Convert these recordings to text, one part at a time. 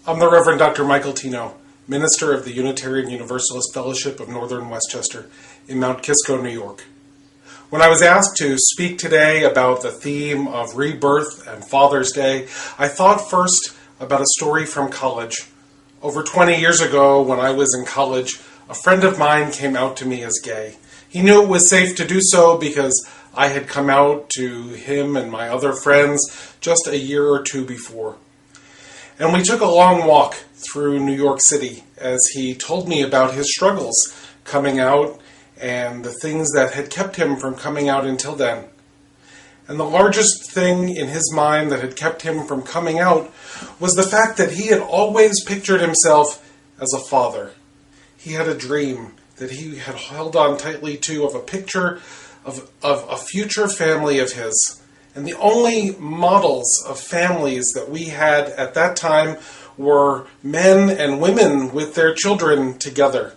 I'm the Reverend Dr. Michael Tino, minister of the Unitarian Universalist Fellowship of Northern Westchester in Mount Kisco, New York. When I was asked to speak today about the theme of rebirth and Father's Day, I thought first about a story from college. Over 20 years ago, when I was in college, a friend of mine came out to me as gay. He knew it was safe to do so because I had come out to him and my other friends just a year or two before. And we took a long walk through New York City as he told me about his struggles coming out and the things that had kept him from coming out until then. And the largest thing in his mind that had kept him from coming out was the fact that he had always pictured himself as a father. He had a dream that he had held on tightly to of a picture of a future family of his. And the only models of families that we had at that time were men and women with their children together.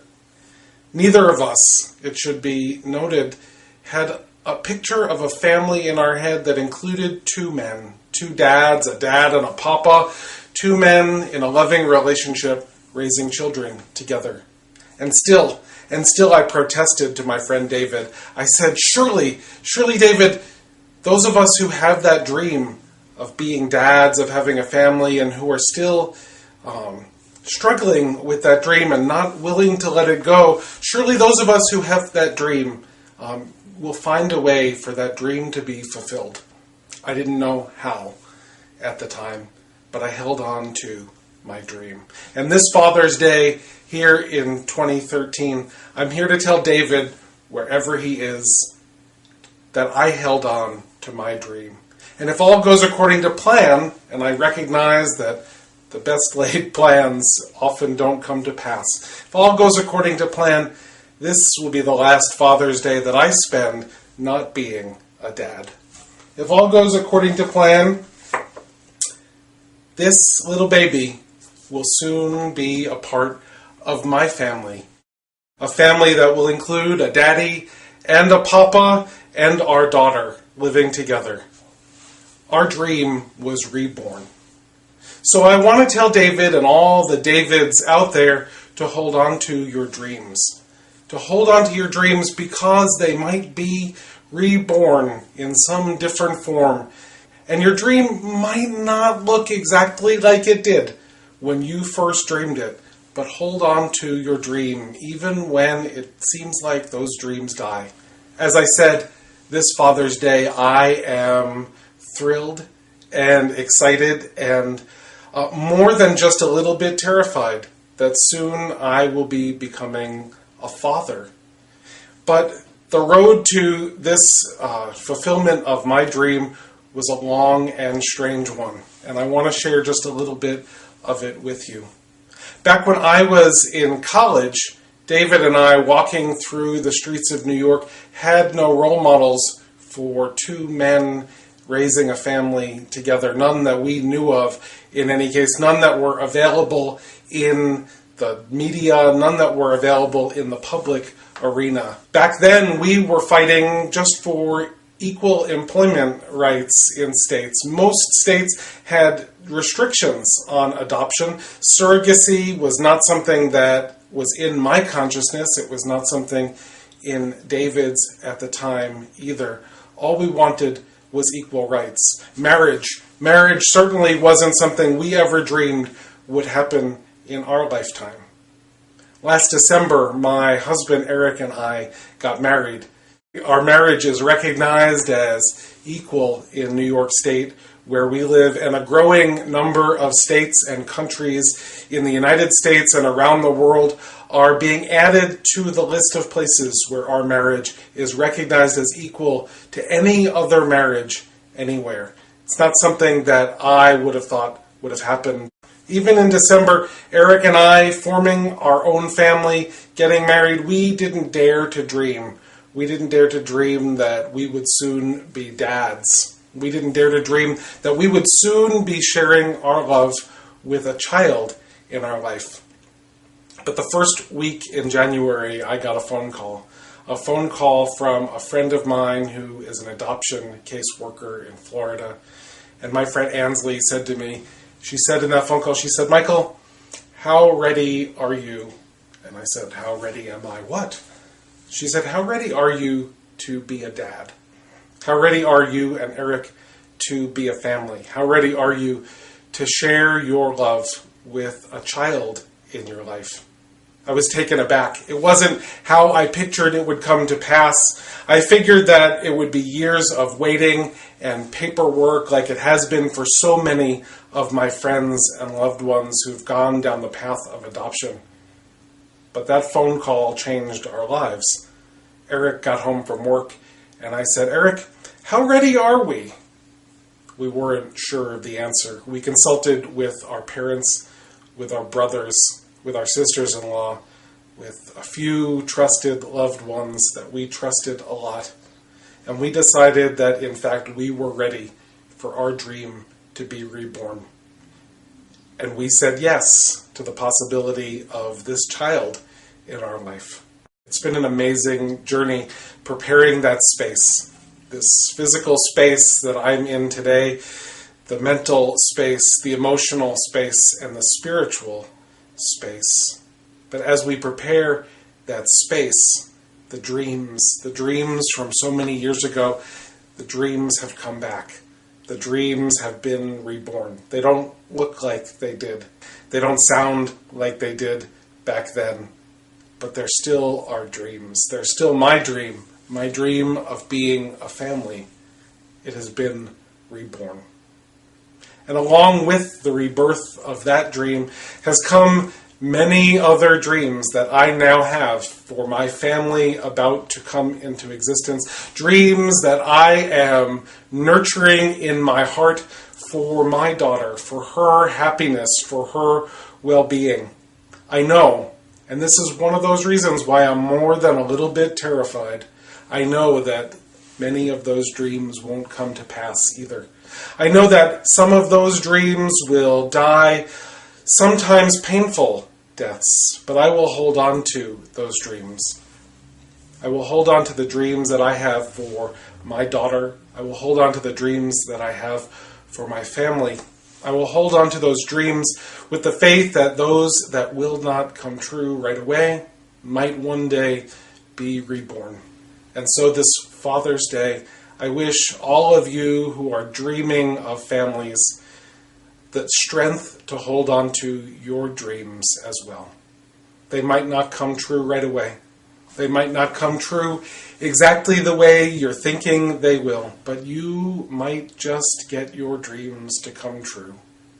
Neither of us, it should be noted, had a picture of a family in our head that included two men, two dads, a dad and a papa, two men in a loving relationship raising children together. And still I protested to my friend David. I said, surely, David, those of us who have that dream of being dads, of having a family, and who are still struggling with that dream and not willing to let it go, surely those of us who have that dream will find a way for that dream to be fulfilled. I didn't know how at the time, but I held on to my dream. And this Father's Day here in 2013, I'm here to tell David, wherever he is, that I held on to my dream. And if all goes according to plan, and I recognize that the best laid plans often don't come to pass, if all goes according to plan, this will be the last Father's Day that I spend not being a dad. If all goes according to plan, this little baby will soon be a part of my family. A family that will include a daddy and a papa and our daughter living together. Our dream was reborn. So I want to tell David and all the Davids out there to hold on to your dreams. To hold on to your dreams because they might be reborn in some different form. And your dream might not look exactly like it did when you first dreamed it. But hold on to your dream even when it seems like those dreams die. As I said, this Father's Day, I am thrilled and excited and more than just a little bit terrified that soon I will be becoming a father. But the road to this fulfillment of my dream was a long and strange one, and I want to share just a little bit of it with you. Back when I was in college, David and I, walking through the streets of New York, had no role models for two men raising a family together. None that we knew of, in any case. None that were available in the media. None that were available in the public arena. Back then, we were fighting just for equal employment rights in states. Most states had restrictions on adoption. Surrogacy was not something that was in my consciousness. It was not something in David's at the time either. All we wanted was equal rights. Marriage certainly wasn't something we ever dreamed would happen in our lifetime. Last December, my husband Eric and I got married. Our marriage is recognized as equal in New York State, where we live, and a growing number of states and countries in the United States and around the world are being added to the list of places where our marriage is recognized as equal to any other marriage anywhere. It's not something that I would have thought would have happened. Even in December, Eric and I, forming our own family, getting married, we didn't dare to dream. We didn't dare to dream that we would soon be dads. We didn't dare to dream that we would soon be sharing our love with a child in our life. But the first week in January, I got a phone call from a friend of mine who is an adoption caseworker in Florida. And my friend Ansley said to me, she said in that phone call, she said, "Michael, "How ready are you?" And I said, "How ready am I what?" She said, "How ready are you to be a dad? How ready are you and Eric to be a family? How ready are you to share your love with a child in your life?" I was taken aback. It wasn't how I pictured it would come to pass. I figured that it would be years of waiting and paperwork like it has been for so many of my friends and loved ones who've gone down the path of adoption. But that phone call changed our lives. Eric got home from work and I said, "Eric, how ready are we?" We weren't sure of the answer. We consulted with our parents, with our brothers, with our sisters-in-law, with a few trusted loved ones that we trusted a lot. And we decided that, in fact, we were ready for our dream to be reborn. And we said yes to the possibility of this child in our life. It's been an amazing journey preparing that space, this physical space that I'm in today, the mental space, the emotional space, and the spiritual space. But as we prepare that space, the dreams from so many years ago, the dreams have come back. The dreams have been reborn. They don't look like they did. They don't sound like they did back then. But they're still our dreams. They're still my dream of being a family. It has been reborn. And along with the rebirth of that dream has come many other dreams that I now have for my family about to come into existence. Dreams that I am nurturing in my heart for my daughter, for her happiness, for her well-being. I know, and this is one of those reasons why I'm more than a little bit terrified, I know that many of those dreams won't come to pass either. I know that some of those dreams will die, sometimes painful deaths, but I will hold on to those dreams. I will hold on to the dreams that I have for my daughter. I will hold on to the dreams that I have for my family. I will hold on to those dreams with the faith that those that will not come true right away might one day be reborn. And so this Father's Day, I wish all of you who are dreaming of families the strength to hold on to your dreams as well. They might not come true right away. They might not come true exactly the way you're thinking they will, but you might just get your dreams to come true.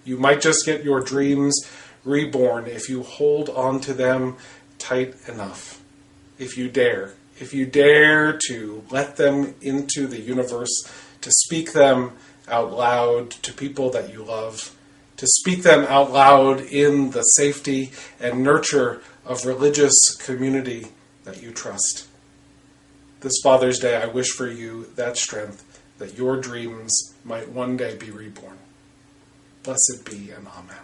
You might just get your dreams reborn if you hold on to them tight enough. If you dare to let them into the universe, to speak them out loud to people that you love, to speak them out loud in the safety and nurture of religious community that you trust. This Father's Day, I wish for you that strength, that your dreams might one day be reborn. Blessed be and amen.